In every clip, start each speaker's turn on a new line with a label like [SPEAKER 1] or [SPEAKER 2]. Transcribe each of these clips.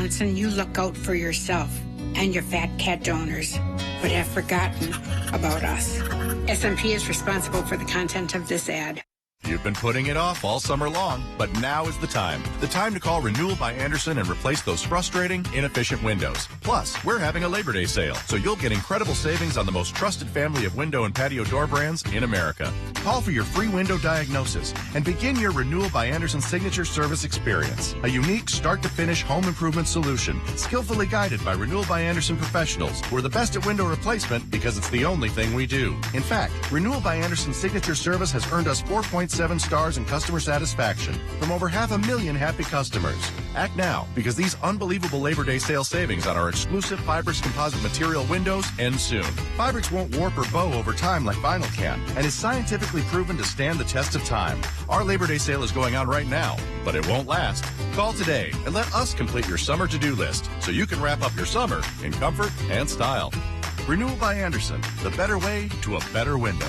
[SPEAKER 1] Wisconsin, you look out for yourself and your fat cat donors, but have forgotten about us. SMP is responsible for the content of this ad.
[SPEAKER 2] You've been putting it off all summer long, but now is the time. The time to call Renewal by Anderson and replace those frustrating, inefficient windows. Plus, we're having a Labor Day sale, so you'll get incredible savings on the most trusted family of window and patio door brands in America. Call for your free window diagnosis and begin your Renewal by Anderson signature service experience. A unique start-to-finish home improvement solution, skillfully guided by Renewal by Anderson professionals. We're the best at window replacement because it's the only thing we do. In fact, Renewal by Anderson signature service has earned us 4.7 stars in customer satisfaction from over 500,000 happy customers. Act now, because these unbelievable Labor Day sale savings on our exclusive Fibrix composite material windows end soon. Fibrix won't warp or bow over time like vinyl can, and is scientifically proven to stand the test of time. Our Labor Day sale is going on right now, but it won't last. Call today and let us complete your summer to-do list so you can wrap up your summer in comfort and style. Renewal by Anderson, the better way to a better window.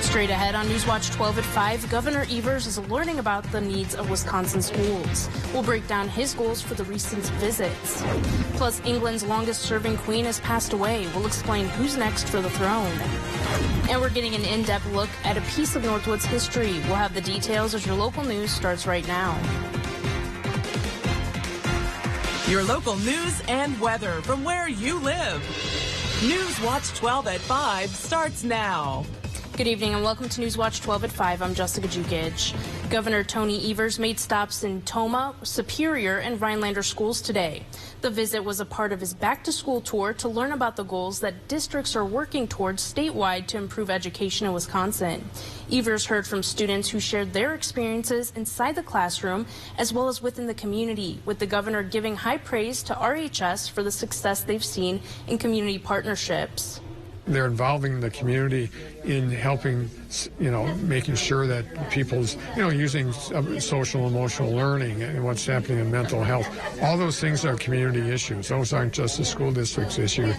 [SPEAKER 3] Straight ahead on Newswatch 12 at 5, Governor Evers is learning about the needs of Wisconsin schools. We'll break down his goals for the recent visits. Plus, England's longest-serving queen has passed away. We'll explain who's next for the throne. And we're getting an in-depth look at a piece of Northwood's history. We'll have the details as your local news starts right now.
[SPEAKER 4] Your local news and weather from where you live. Newswatch 12 at 5 starts now.
[SPEAKER 3] Good evening and welcome to Newswatch 12 at 5. I'm Jessica Jukic. Governor Tony Evers made stops in Tomah, Superior, and Rhinelander schools today. The visit was a part of his back-to-school tour to learn about the goals that districts are working towards statewide to improve education in Wisconsin. Evers heard from students who shared their experiences inside the classroom as well as within the community, with the governor giving high praise to RHS for the success they've seen in community partnerships.
[SPEAKER 5] They're involving the community in helping, making sure that people's, using social emotional learning and what's happening in mental health. All those things are community issues. Those aren't just the school district's issue.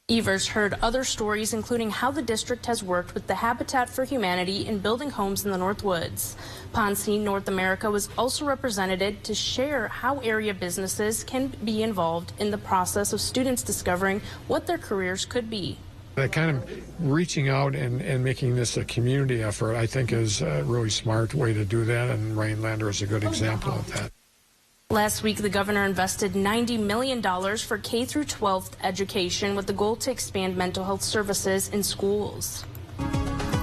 [SPEAKER 3] Evers heard other stories, including how the district has worked with the Habitat for Humanity in building homes in the Northwoods. Poncine North America was also represented to share how area businesses can be involved in the process of students discovering what their careers could be.
[SPEAKER 5] That kind of reaching out and making this a community effort, I think, is a really smart way to do that, and Rhinelander is a good example of that.
[SPEAKER 3] Last week, the governor invested $90 million for K-12 education with the goal to expand mental health services in schools.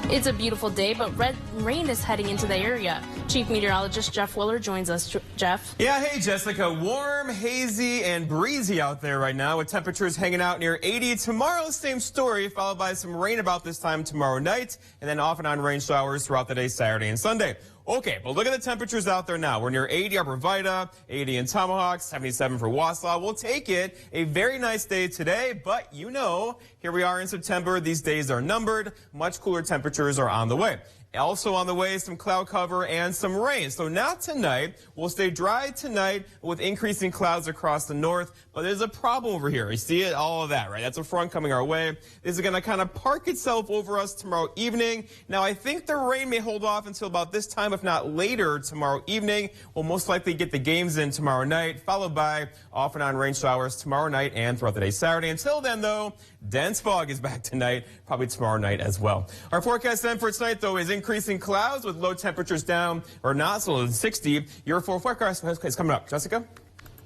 [SPEAKER 3] It's a beautiful day, but rain is heading into the area. Chief Meteorologist Jeff Willer joins us. Jeff?
[SPEAKER 6] Yeah, hey, Jessica. Warm, hazy, and breezy out there right now with temperatures hanging out near 80. Tomorrow, same story, followed by some rain about this time tomorrow night, and then off and on rain showers throughout the day, Saturday and Sunday. Okay, but look at the temperatures out there now. We're near 80 Arborvita, 80 in Tomahawk, 77 for Wausau. We'll take it. A very nice day today, but here we are in September. These days are numbered. Much cooler temperatures are on the way. Also on the way, some cloud cover and some rain. So not tonight. We'll stay dry tonight with increasing clouds across the north. But there's a problem over here. You see it? All of that, right? That's a front coming our way. This is going to kind of park itself over us tomorrow evening. Now, I think the rain may hold off until about this time, if not later tomorrow evening. We'll most likely get the games in tomorrow night, followed by off and on rain showers tomorrow night and throughout the day Saturday. Until then, though, dense fog is back tonight, probably tomorrow night as well. Our forecast then for tonight, though, is increasing clouds with low temperatures down or not, so 60. Your forecast is coming up. Jessica?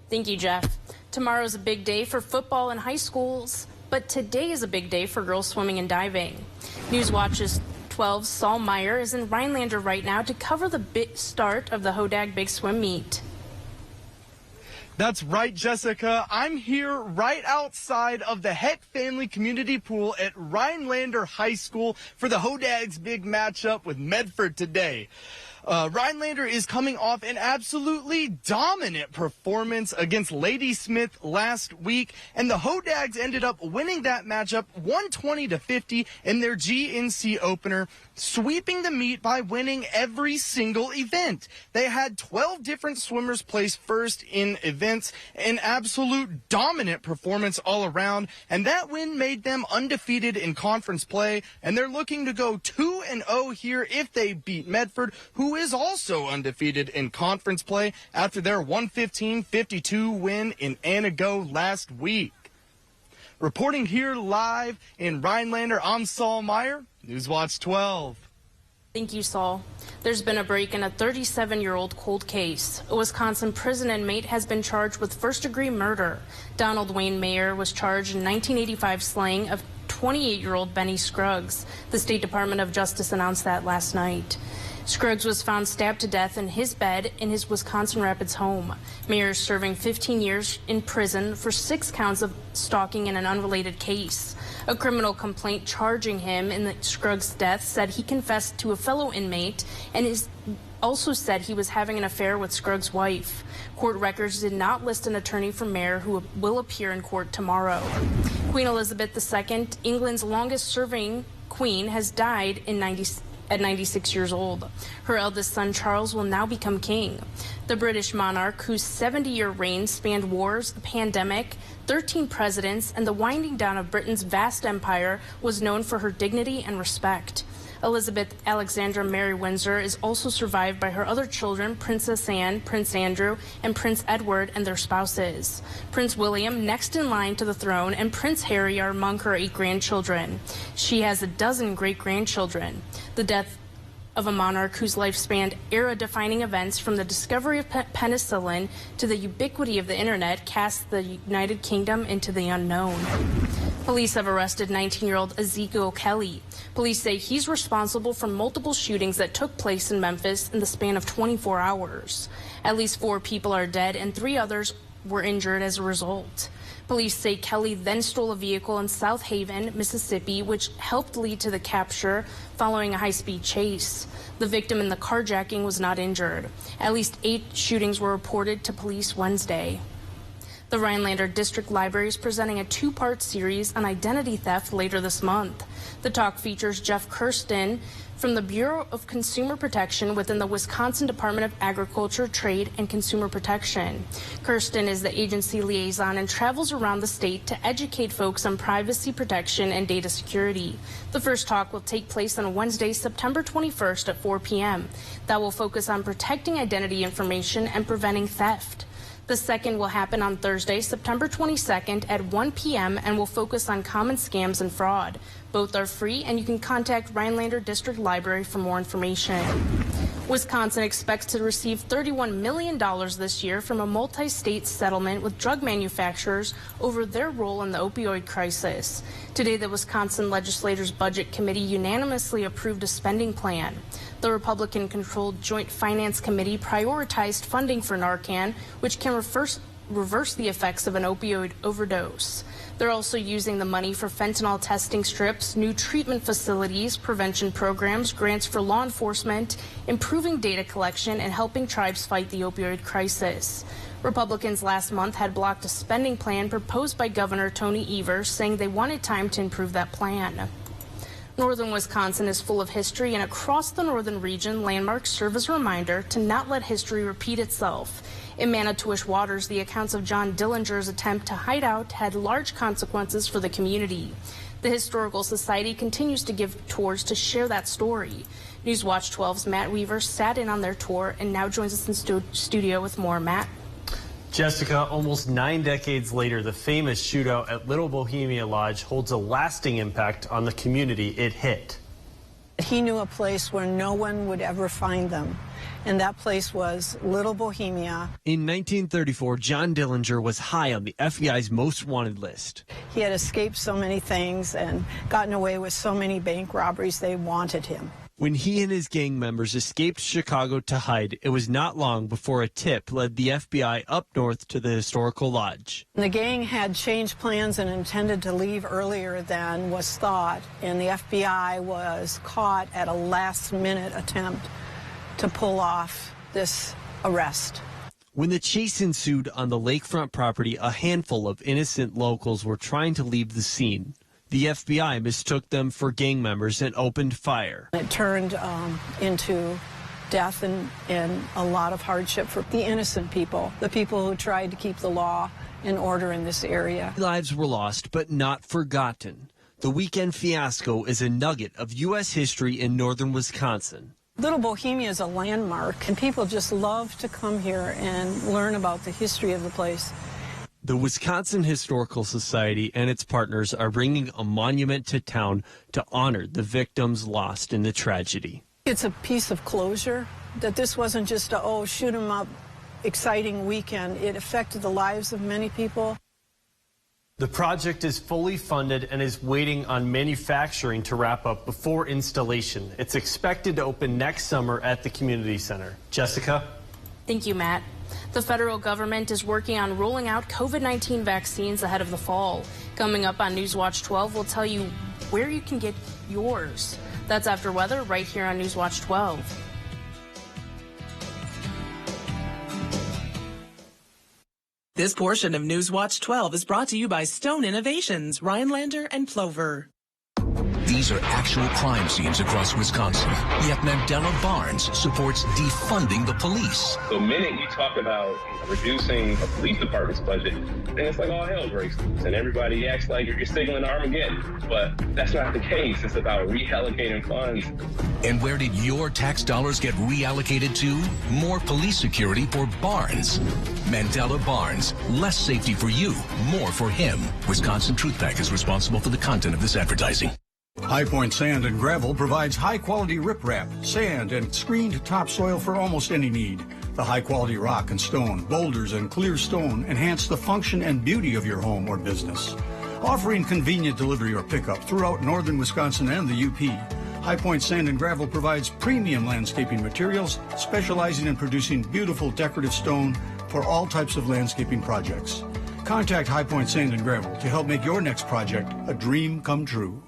[SPEAKER 3] Thank you, Jeff. Tomorrow is a big day for football in high schools, but today is a big day for girls swimming and diving. Newswatch's 12's Saul Meyer is in Rhinelander right now to cover the start of the Hodag Big Swim Meet.
[SPEAKER 7] That's right, Jessica. I'm here right outside of the Heck Family Community Pool at Rhinelander High School for the Hodag's big matchup with Medford today. Rhinelander is coming off an absolutely dominant performance against Ladysmith last week, and the Hodags ended up winning that matchup 120-50 in their GNC opener, sweeping the meet by winning every single event. They had 12 different swimmers place first in events, an absolute dominant performance all around, and that win made them undefeated in conference play, and they're looking to go 2-0 here if they beat Medford, who who is also undefeated in conference play after their 115-52 win in Anago last week. Reporting here live in Rhinelander, I'm Saul Meyer, Newswatch 12.
[SPEAKER 3] Thank you, Saul. There's been a break in a 37-year-old cold case. A Wisconsin prison inmate has been charged with first-degree murder. Donald Wayne Mayer was charged in 1985 slaying of 28-year-old Benny Scruggs. The State Department of Justice announced that last night. Scruggs was found stabbed to death in his bed in his Wisconsin Rapids home. Mayer is serving 15 years in prison for 6 counts of stalking in an unrelated case. A criminal complaint charging him in the Scruggs' death said he confessed to a fellow inmate and also said he was having an affair with Scruggs' wife. Court records did not list an attorney for Mayer, who will appear in court tomorrow. Queen Elizabeth II, England's longest-serving queen, has died at 96 years old. Her eldest son, Charles, will now become king. The British monarch, whose 70-year reign spanned wars, the pandemic, 13 presidents, and the winding down of Britain's vast empire, was known for her dignity and respect. Elizabeth Alexandra Mary Windsor is also survived by her other children, Princess Anne, Prince Andrew, and Prince Edward, and their spouses. Prince William, next in line to the throne, and Prince Harry are among her 8 grandchildren. She has a dozen great-grandchildren. The death of a monarch whose life spanned era-defining events from the discovery of penicillin to the ubiquity of the internet casts the United Kingdom into the unknown. Police have arrested 19-year-old Ezekiel Kelly. Police say he's responsible for multiple shootings that took place in Memphis in the span of 24 hours. At least 4 people are dead and 3 others were injured as a result. Police say Kelly then stole a vehicle in South Haven, Mississippi, which helped lead to the capture following a high-speed chase. The victim in the carjacking was not injured. At least 8 shootings were reported to police Wednesday. The Rhinelander District Library is presenting a 2-part series on identity theft later this month. The talk features Jeff Kirsten from the Bureau of Consumer Protection within the Wisconsin Department of Agriculture, Trade, and Consumer Protection. Kirsten is the agency liaison and travels around the state to educate folks on privacy protection and data security. The first talk will take place on Wednesday, September 21st at 4 p.m. That will focus on protecting identity information and preventing theft. The second will happen on Thursday, September 22nd at 1 p.m. and will focus on common scams and fraud. Both are free, and you can contact Rhinelander District Library for more information. Wisconsin expects to receive $31 million this year from a multi-state settlement with drug manufacturers over their role in the opioid crisis. Today, the Wisconsin Legislators' Budget Committee unanimously approved a spending plan. The Republican-controlled Joint Finance Committee prioritized funding for Narcan, which can reverse the effects of an opioid overdose. They're also using the money for fentanyl testing strips, new treatment facilities, prevention programs, grants for law enforcement, improving data collection, and helping tribes fight the opioid crisis. Republicans last month had blocked a spending plan proposed by Governor Tony Evers, saying they wanted time to improve that plan. Northern Wisconsin is full of history, and across the northern region, landmarks serve as a reminder to not let history repeat itself. In Manitowish waters, the accounts of John Dillinger's attempt to hide out had large consequences for the community. The Historical Society continues to give tours to share that story. Newswatch 12's Matt Weaver sat in on their tour and now joins us in studio with more. Matt?
[SPEAKER 8] Jessica, almost 9 decades later, the famous shootout at Little Bohemia Lodge holds a lasting impact on the community it hit.
[SPEAKER 9] He knew a place where no one would ever find them, and that place was Little Bohemia.
[SPEAKER 8] In 1934, John Dillinger was high on the FBI's most wanted list.
[SPEAKER 9] He had escaped so many things and gotten away with so many bank robberies, they wanted him.
[SPEAKER 8] When he and his gang members escaped Chicago to hide, it was not long before a tip led the FBI up north to the historical lodge.
[SPEAKER 9] The gang had changed plans and intended to leave earlier than was thought, and the FBI was caught at a last-minute attempt to pull off this arrest.
[SPEAKER 8] When the chase ensued on the lakefront property, a handful of innocent locals were trying to leave the scene. The FBI mistook them for gang members and opened fire.
[SPEAKER 9] It turned into death and a lot of hardship for the innocent people, the people who tried to keep the law and order in this area.
[SPEAKER 8] Lives were lost, but not forgotten. The weekend fiasco is a nugget of U.S. history in northern Wisconsin.
[SPEAKER 9] Little Bohemia is a landmark, and people just love to come here and learn about the history of the place.
[SPEAKER 8] The Wisconsin Historical Society and its partners are bringing a monument to town to honor the victims lost in the tragedy.
[SPEAKER 9] It's a piece of closure, that this wasn't just a, oh, shoot 'em up, exciting weekend. It affected the lives of many people.
[SPEAKER 8] The project is fully funded and is waiting on manufacturing to wrap up before installation. It's expected to open next summer at the community center. Jessica?
[SPEAKER 3] Thank you, Matt. The federal government is working on rolling out COVID-19 vaccines ahead of the fall. Coming up on Newswatch 12, we'll tell you where you can get yours. That's after weather right here on Newswatch 12.
[SPEAKER 4] This portion of Newswatch 12 is brought to you by Stone Innovations, Rhinelander and Plover.
[SPEAKER 10] These are actual crime scenes across Wisconsin, yet Mandela Barnes supports defunding the police.
[SPEAKER 11] The minute you talk about reducing a police department's budget, then it's like all hell breaks loose, and everybody acts like you're signaling Armageddon. But that's not the case. It's about reallocating funds.
[SPEAKER 10] And where did your tax dollars get reallocated to? More police security for Barnes. Mandela Barnes, less safety for you, more for him. Wisconsin Truth Pack is responsible for the content of this advertising.
[SPEAKER 12] High Point Sand and Gravel provides high-quality riprap, sand, and screened topsoil for almost any need. The high-quality rock and stone, boulders, and clear stone enhance the function and beauty of your home or business. Offering convenient delivery or pickup throughout northern Wisconsin and the UP, High Point Sand and Gravel provides premium landscaping materials, specializing in producing beautiful decorative stone for all types of landscaping projects. Contact High Point Sand and Gravel to help make your next project a dream come true.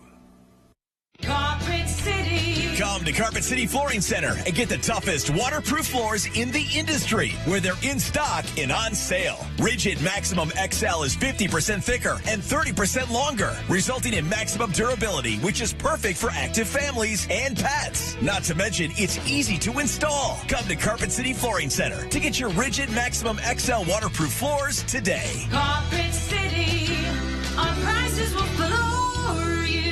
[SPEAKER 13] Carpet City. Come to Carpet City Flooring Center and get the toughest waterproof floors in the industry, where they're in stock and on sale. Rigid Maximum XL is 50% thicker and 30% longer, resulting in maximum durability, which is perfect for active families and pets. Not to mention, it's easy to install. Come to Carpet City Flooring Center to get your Rigid Maximum XL waterproof floors today.
[SPEAKER 14] Carpet City, our prices will floor you.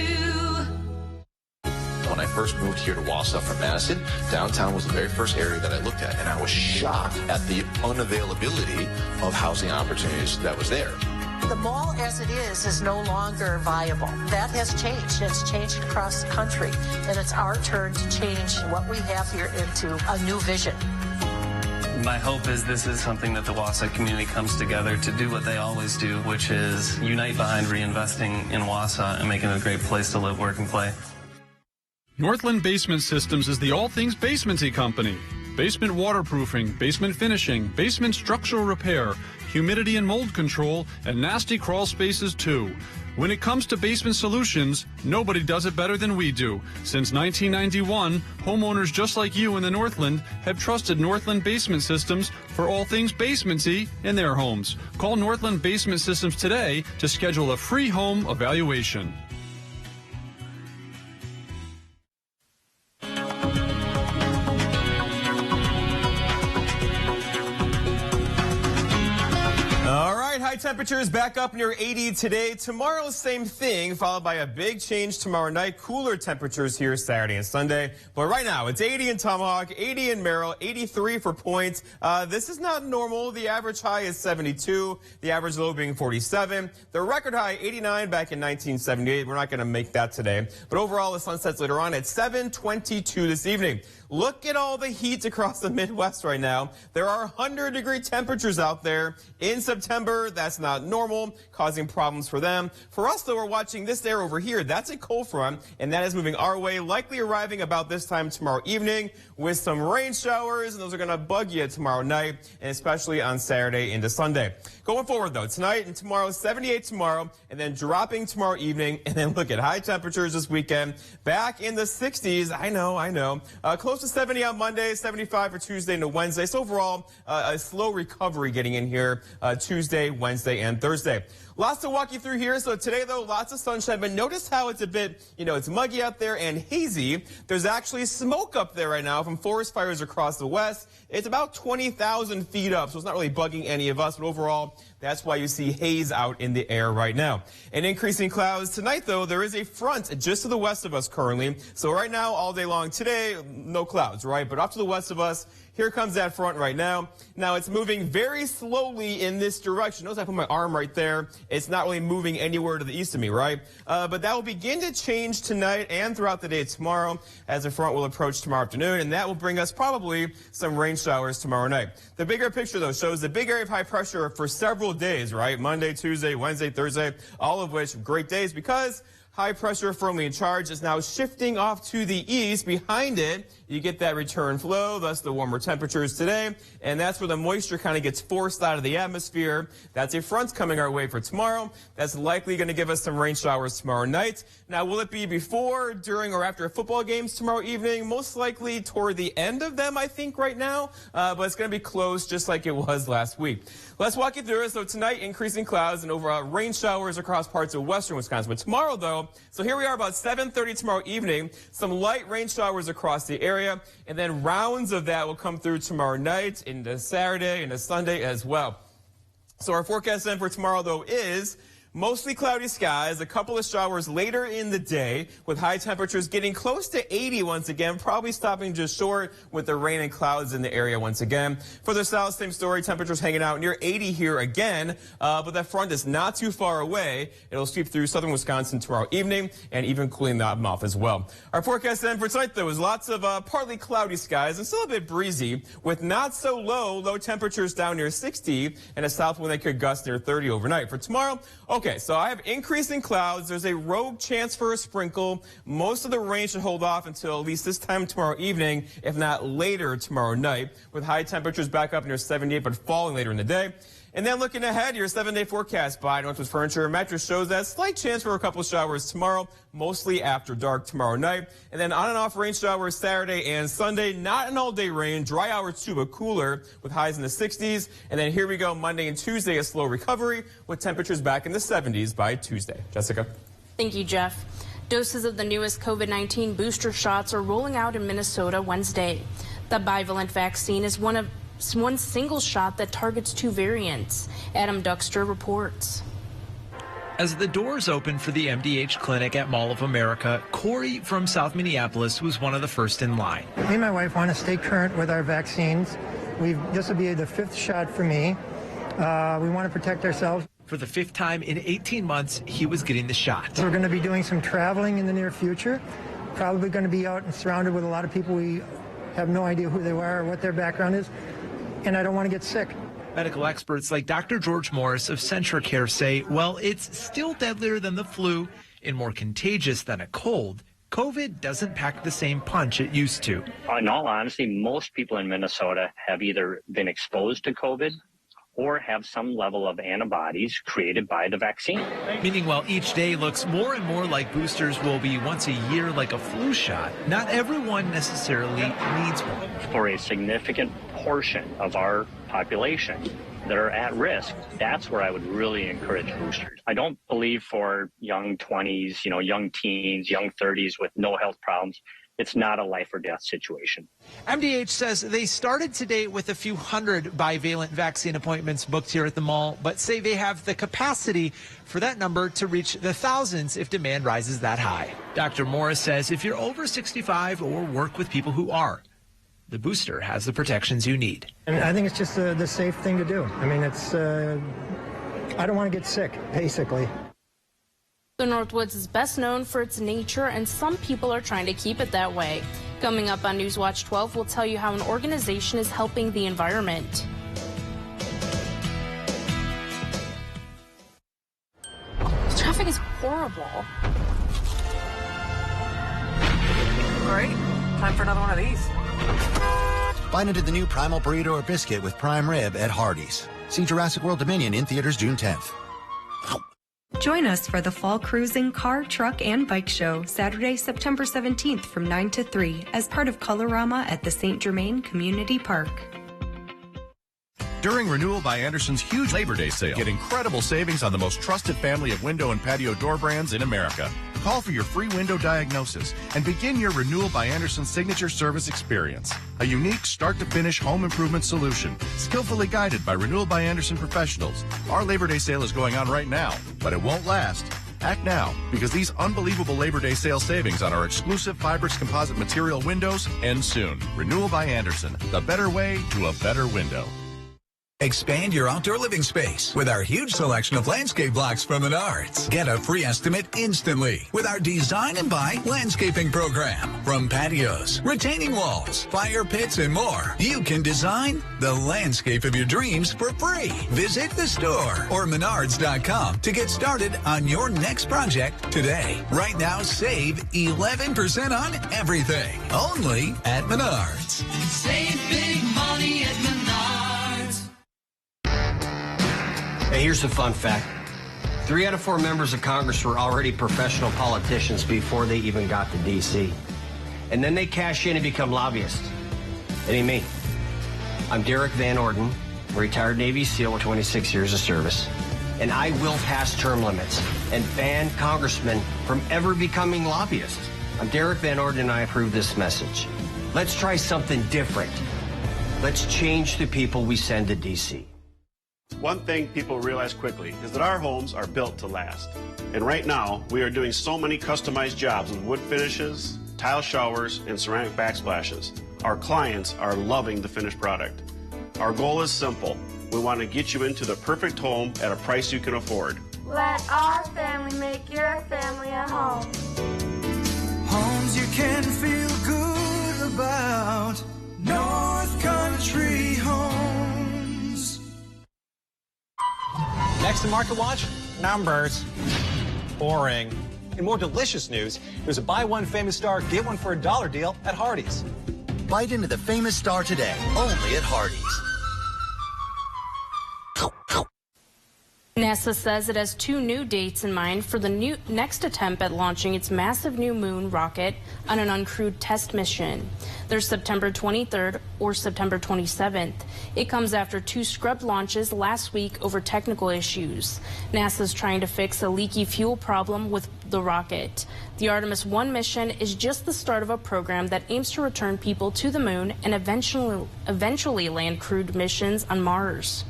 [SPEAKER 15] When I first moved here to Wausau from Madison, downtown was the very first area that I looked at, and I was shocked at the unavailability of housing opportunities that was there.
[SPEAKER 16] The mall as it is no longer viable. That has changed. It's changed across the country, and it's our turn to change what we have here into a new vision.
[SPEAKER 17] My hope is this is something that the Wausau community comes together to do what they always do, which is unite behind reinvesting in Wausau and making it a great place to live, work, and play.
[SPEAKER 18] Northland Basement Systems is the all things basementy company. Basement waterproofing, basement finishing, basement structural repair, humidity and mold control, and nasty crawl spaces too. When it comes to basement solutions, nobody does it better than we do. Since 1991, homeowners just like you in the Northland have trusted Northland Basement Systems for all things basementy in their homes. Call Northland Basement Systems today to schedule a free home evaluation.
[SPEAKER 6] High temperatures back up near 80 today. Tomorrow, same thing, followed by a big change tomorrow night. Cooler temperatures here Saturday and Sunday. But right now, it's 80 in Tomahawk, 80 in Merrill, 83 for Point. This is not normal. The average high is 72, the average low being 47. The record high, 89 back in 1978. We're not going to make that today. But overall, the sun sets later on at 7:22 this evening. Look at all the heat across the Midwest right now. There are 100-degree temperatures out there in September. That's not normal, causing problems for them. For us, though, we're watching this air over here. That's a cold front, and that is moving our way, likely arriving about this time tomorrow evening with some rain showers, and those are going to bug you tomorrow night, and especially on Saturday into Sunday. Going forward, though, tonight and tomorrow, 78 tomorrow, and then dropping tomorrow evening, and then look at high temperatures this weekend. Back in the 60s, I know. Close to 70 on Monday, 75 for Tuesday into Wednesday. So overall, a slow recovery getting in here Tuesday, Wednesday, and Thursday. Lots to walk you through here. So today, though, lots of sunshine, but notice how it's a bit, it's muggy out there and hazy. There's actually smoke up there right now from forest fires across the west. It's about 20,000 feet up, so it's not really bugging any of us, but overall, that's why you see haze out in the air right now. And increasing clouds tonight, though, there is a front just to the west of us currently. So right now, all day long today, no clouds, right? But off to the west of us, here comes that front right now. Now, it's moving very slowly in this direction. Notice I put my arm right there. It's not really moving anywhere to the east of me, right? But that will begin to change tonight and throughout the day tomorrow as the front will approach tomorrow afternoon, and that will bring us probably some rain showers tomorrow night. The bigger picture, though, shows the big area of high pressure for several days, right? Monday, Tuesday, Wednesday, Thursday, all of which great days because high pressure firmly in charge is now shifting off to the east. Behind it, you get that return flow, thus the warmer temperatures today. And that's where the moisture kind of gets forced out of the atmosphere. That's a front coming our way for tomorrow. That's likely going to give us some rain showers tomorrow night. Now, will it be before, during, or after football games tomorrow evening? Most likely toward the end of them, I think, right now. But it's going to be close just like it was last week. Let's walk you through it. So tonight, increasing clouds and overall rain showers across parts of western Wisconsin. But tomorrow, though, so here we are about 7:30 tomorrow evening. Some light rain showers across the area. And then rounds of that will come through tomorrow night into Saturday, into Sunday as well. So our forecast then for tomorrow, though, is mostly cloudy skies, a couple of showers later in the day with high temperatures getting close to 80 once again, probably stopping just short with the rain and clouds in the area once again. Further south, same story, temperatures hanging out near 80 here again, but that front is not too far away. It'll sweep through southern Wisconsin tomorrow evening and even cooling that off as well. Our forecast then for tonight, though, is lots of partly cloudy skies and still a bit breezy with not so low temperatures down near 60 and a south wind that could gust near 30 overnight. For tomorrow, okay, so I have increasing clouds. There's a rogue chance for a sprinkle. Most of the rain should hold off until at least this time tomorrow evening, if not later tomorrow night, with high temperatures back up near 78, but falling later in the day. And then looking ahead, your 7-day forecast by Northwest Furniture and Mattress shows that slight chance for a couple of showers tomorrow, mostly after dark tomorrow night. And then on and off rain showers Saturday and Sunday. Not an all-day rain, dry hours too, but cooler with highs in the 60s. And then here we go, Monday and Tuesday, a slow recovery with temperatures back in the 70s by Tuesday. Jessica.
[SPEAKER 3] Thank you, Jeff. Doses of the newest COVID-19 booster shots are rolling out in Minnesota Wednesday. The bivalent vaccine is one single shot that targets two variants. Adam Duxter reports.
[SPEAKER 19] As the doors opened for the MDH clinic at Mall of America, Corey from South Minneapolis was one of the first in line.
[SPEAKER 20] Me and my wife want to stay current with our vaccines. This will be the 5th shot for me. We want to protect ourselves.
[SPEAKER 19] For the 5th time in 18 months, he was getting the shot.
[SPEAKER 20] We're going to be doing some traveling in the near future. Probably going to be out and surrounded with a lot of people we have no idea who they are or what their background is. And I don't want to get sick.
[SPEAKER 19] Medical experts like Dr. George Morris of CentraCare say, well, it's still deadlier than the flu and more contagious than a cold. COVID doesn't pack the same punch it used to.
[SPEAKER 21] In all honesty, most people in Minnesota have either been exposed to COVID or have some level of antibodies created by the vaccine.
[SPEAKER 19] Meaning while each day looks more and more like boosters will be once a year like a flu shot, not everyone necessarily needs one.
[SPEAKER 21] For a significant portion of our population that are at risk, that's where I would really encourage boosters. I don't believe for young 20s, young teens, young 30s with no health problems, it's not a life or death situation.
[SPEAKER 19] MDH says they started today with a few hundred bivalent vaccine appointments booked here at the mall, but say they have the capacity for that number to reach the thousands if demand rises that high. Dr. Morris says if you're over 65 or work with people who are, the booster has the protections you need.
[SPEAKER 20] And I think it's just the safe thing to do. I mean, I don't want to get sick, basically.
[SPEAKER 3] The Northwoods is best known for its nature, and some people are trying to keep it that way. Coming up on Newswatch 12, we'll tell you how an organization is helping the environment. This traffic is horrible.
[SPEAKER 22] Great. Time for another one of these.
[SPEAKER 23] Bite into the new Primal Burrito or Biscuit with prime rib at Hardee's. See Jurassic World Dominion in theaters June 10th.
[SPEAKER 24] Join us for the Fall Cruising Car, Truck, and Bike Show, Saturday, September 17th from 9 to 3 as part of Colorama at the St. Germain Community Park.
[SPEAKER 2] During Renewal by Anderson's huge Labor Day sale, get incredible savings on the most trusted family of window and patio door brands in America. Call for your free window diagnosis and begin your Renewal by Anderson signature service experience. A unique start-to-finish home improvement solution, skillfully guided by Renewal by Anderson professionals. Our Labor Day sale is going on right now, but it won't last. Act now, because these unbelievable Labor Day sale savings on our exclusive Fibrix composite material windows end soon. Renewal by Andersen, the better way to a better window.
[SPEAKER 1] Expand your outdoor living space with our huge selection of landscape blocks from Menards. Get a free estimate instantly with our Design and Buy landscaping program. From patios, retaining walls, fire pits, and more, you can design the landscape of your dreams for free. Visit the store or Menards.com to get started on your next project today. Right now, save 11% on everything. Only at Menards.
[SPEAKER 14] Save big money at Menards.
[SPEAKER 5] Hey, here's a fun fact. 3 out of 4 members of Congress were already professional politicians before they even got to D.C. And then they cash in and become lobbyists. It ain't me. I'm Derek Van Orden, a retired Navy SEAL with 26 years of service. And I will pass term limits and ban congressmen from ever becoming lobbyists. I'm Derek Van Orden, and I approve this message. Let's try something different. Let's change the people we send to D.C.
[SPEAKER 7] One thing people realize quickly is that our homes are built to last. And right now, we are doing so many customized jobs with wood finishes, tile showers, and ceramic backsplashes. Our clients are loving the finished product. Our goal is simple. We want to get you into the perfect home at a price you can afford.
[SPEAKER 14] Let our family make your family a home.
[SPEAKER 9] Homes you can feel good about. North Country Homes.
[SPEAKER 25] Next to Market Watch, numbers. Boring. In more delicious news, there's a buy one famous star, get one for $1 deal at Hardee's.
[SPEAKER 23] Bite into the famous star today, only at Hardee's.
[SPEAKER 3] NASA says it has 2 new dates in mind for the next attempt at launching its massive new moon rocket on an uncrewed test mission. There's September 23rd or September 27th. It comes after 2 scrubbed launches last week over technical issues. NASA's trying to fix a leaky fuel problem with the rocket. The Artemis 1 mission is just the start of a program that aims to return people to the moon and eventually land crewed missions on Mars.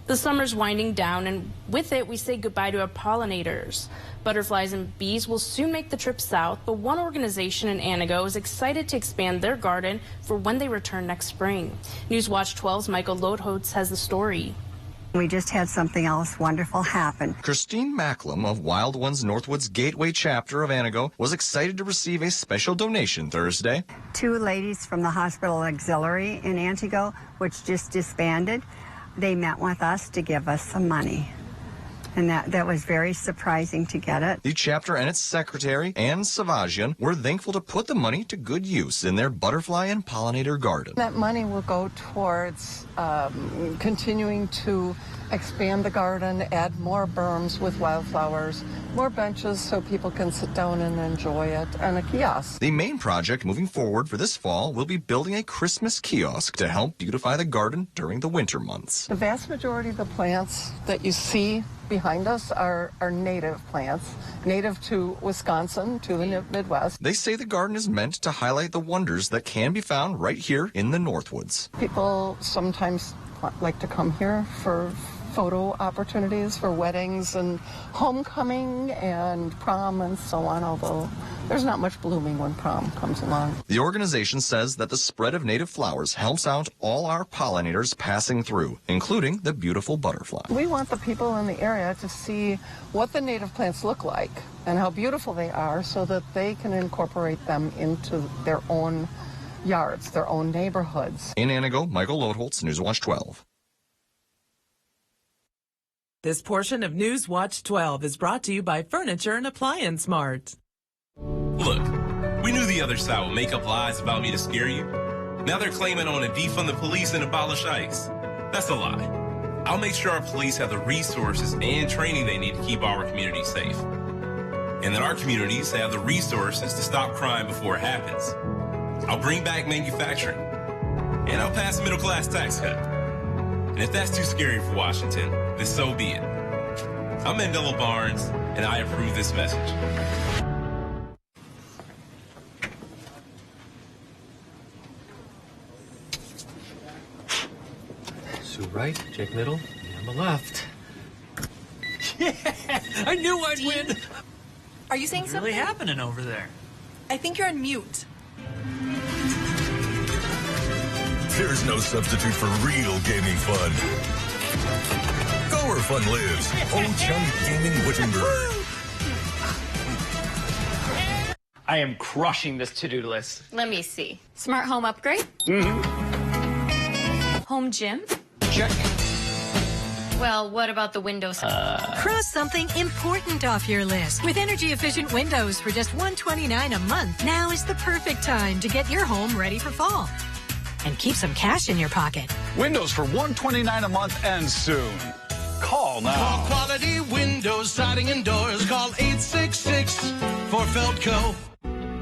[SPEAKER 3] The summer's winding down, and with it, we say goodbye to our pollinators. Butterflies and bees will soon make the trip south, but one organization in Anago is excited to expand their garden for when they return next spring. Newswatch 12's Michael Lodholtz has the story.
[SPEAKER 26] We just had something else wonderful happen.
[SPEAKER 27] Christine Macklem of Wild Ones Northwood's Gateway chapter of Anago was excited to receive a special donation Thursday.
[SPEAKER 26] 2 ladies from the Hospital Auxiliary in Antigo, which just disbanded, they met with us to give us some money. And that was very surprising to get it.
[SPEAKER 27] The chapter and its secretary, Ann Savagian, were thankful to put the money to good use in their butterfly and pollinator garden.
[SPEAKER 28] That money will go towards continuing to expand the garden, add more berms with wildflowers, more benches so people can sit down and enjoy it, and a kiosk.
[SPEAKER 27] The main project moving forward for this fall will be building a Christmas kiosk to help beautify the garden during the winter months.
[SPEAKER 28] The vast majority of the plants that you see behind us are native plants, native to Wisconsin, to the Midwest.
[SPEAKER 27] They say the garden is meant to highlight the wonders that can be found right here in the Northwoods.
[SPEAKER 28] People sometimes like to come here for photo opportunities, for weddings and homecoming and prom and so on, although there's not much blooming when prom comes along.
[SPEAKER 27] The organization says that the spread of native flowers helps out all our pollinators passing through, including the beautiful butterfly.
[SPEAKER 28] We want the people in the area to see what the native plants look like and how beautiful they are so that they can incorporate them into their own yards, their own neighborhoods.
[SPEAKER 27] In Anago, Michael Lodholtz, Newswatch 12.
[SPEAKER 4] This portion of Newswatch 12 is brought to you by Furniture and Appliance Mart.
[SPEAKER 29] Look, we knew the other side would make up lies about me to scare you. Now they're claiming I want to defund the police and abolish ICE. That's a lie. I'll make sure our police have the resources and training they need to keep our communities safe. And that our communities have the resources to stop crime before it happens. I'll bring back manufacturing. And I'll pass a middle-class tax cut. And if that's too scary for Washington, then so be it. I'm Mandela Barnes, and I approve this message.
[SPEAKER 8] Sue right, Jake middle, and on the left.
[SPEAKER 19] Yeah!
[SPEAKER 6] I knew I'd win.
[SPEAKER 22] Are you saying
[SPEAKER 6] What's
[SPEAKER 22] something?
[SPEAKER 6] really happening over there?
[SPEAKER 22] I think you're on mute.
[SPEAKER 10] There's no substitute for real gaming fun. Go where fun lives. Chum Gaming Wittenberg.
[SPEAKER 11] I am crushing this to-do list.
[SPEAKER 12] Let me see. Smart home upgrade?
[SPEAKER 11] Mm-hmm.
[SPEAKER 12] Home gym?
[SPEAKER 11] Check.
[SPEAKER 12] Well, what about the windows?
[SPEAKER 13] Cross something important off your list. With energy-efficient windows for just $129 a month, now is the perfect time to get your home ready for fall. And keep some cash in your pocket.
[SPEAKER 15] Windows for $129 a month and soon. Call now.
[SPEAKER 16] For quality windows, siding, and doors, call 866 for Feldco.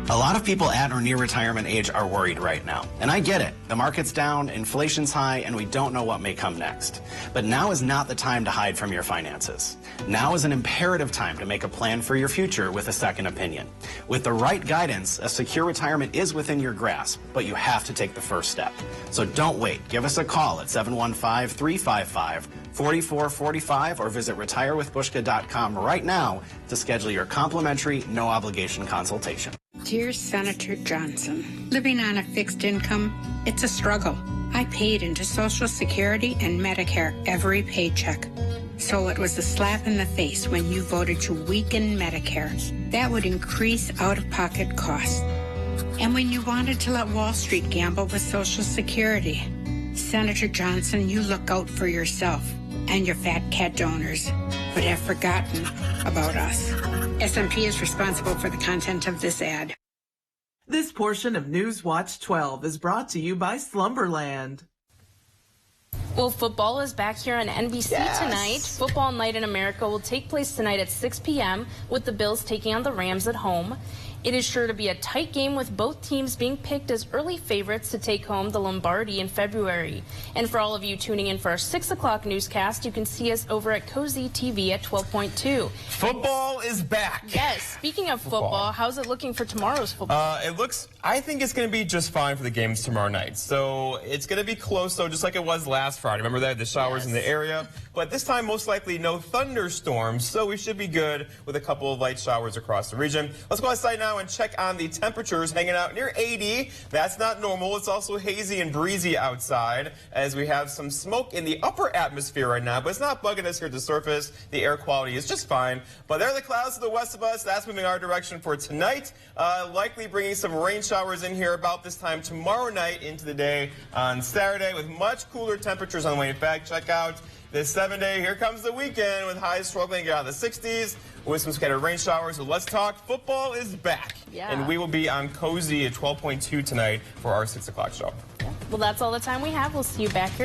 [SPEAKER 17] A lot of people at or near retirement age are worried right now. And I get it. The market's down, inflation's high, and we don't know what may come next. But now is not the time to hide from your finances. Now is an imperative time to make a plan for your future with a second opinion. With the right guidance, a secure retirement is within your grasp, but you have to take the first step. So don't wait. Give us a call at 715-355-4445 or visit retirewithbushka.com right now to schedule your complimentary, no-obligation consultation.
[SPEAKER 18] Dear Senator Johnson, living on a fixed income, it's a struggle. I paid into Social Security and Medicare every paycheck. So it was a slap in the face when you voted to weaken Medicare. That would increase out-of-pocket costs. And when you wanted to let Wall Street gamble with Social Security. Senator Johnson, you look out for yourself and your fat cat donors, but have forgotten about us. SMP is responsible for the content of this ad.
[SPEAKER 4] This portion of Newswatch 12 is brought to you by Slumberland.
[SPEAKER 3] Well, football is back here on NBC tonight. Football Night in America will take place tonight at 6 p.m. with the Bills taking on the Rams at home. It is sure to be a tight game with both teams being picked as early favorites to take home the Lombardi in February. And for all of you tuning in for our 6 o'clock newscast, you can see us over at Cozy TV at 12.2.
[SPEAKER 30] Football is back.
[SPEAKER 3] Yes. Speaking of football, how's it looking for tomorrow's football?
[SPEAKER 30] I think it's going to be just fine for the games tomorrow night. So it's going to be close, though, just like it was last Friday. Remember that? The showers in the area. But this time, most likely, no thunderstorms. So we should be good with a couple of light showers across the region. Let's go outside now and check on the temperatures hanging out near 80. That's not normal. It's also hazy and breezy outside as we have some smoke in the upper atmosphere right now, but it's not bugging us here at the surface. The air quality is just fine. But there are the clouds to the west of us. That's moving our direction for tonight. Likely bringing some rain showers in here about this time tomorrow night into the day on Saturday with much cooler temperatures on the way. In fact, check out this 7-day. Here comes the weekend with highs struggling to get out of the 60s with some scattered rain showers. So let's talk. Football is back.
[SPEAKER 3] Yeah.
[SPEAKER 30] And we will be on Cozy at 12.2 tonight for our 6 o'clock show.
[SPEAKER 3] Well, that's all the time we have. We'll see you back here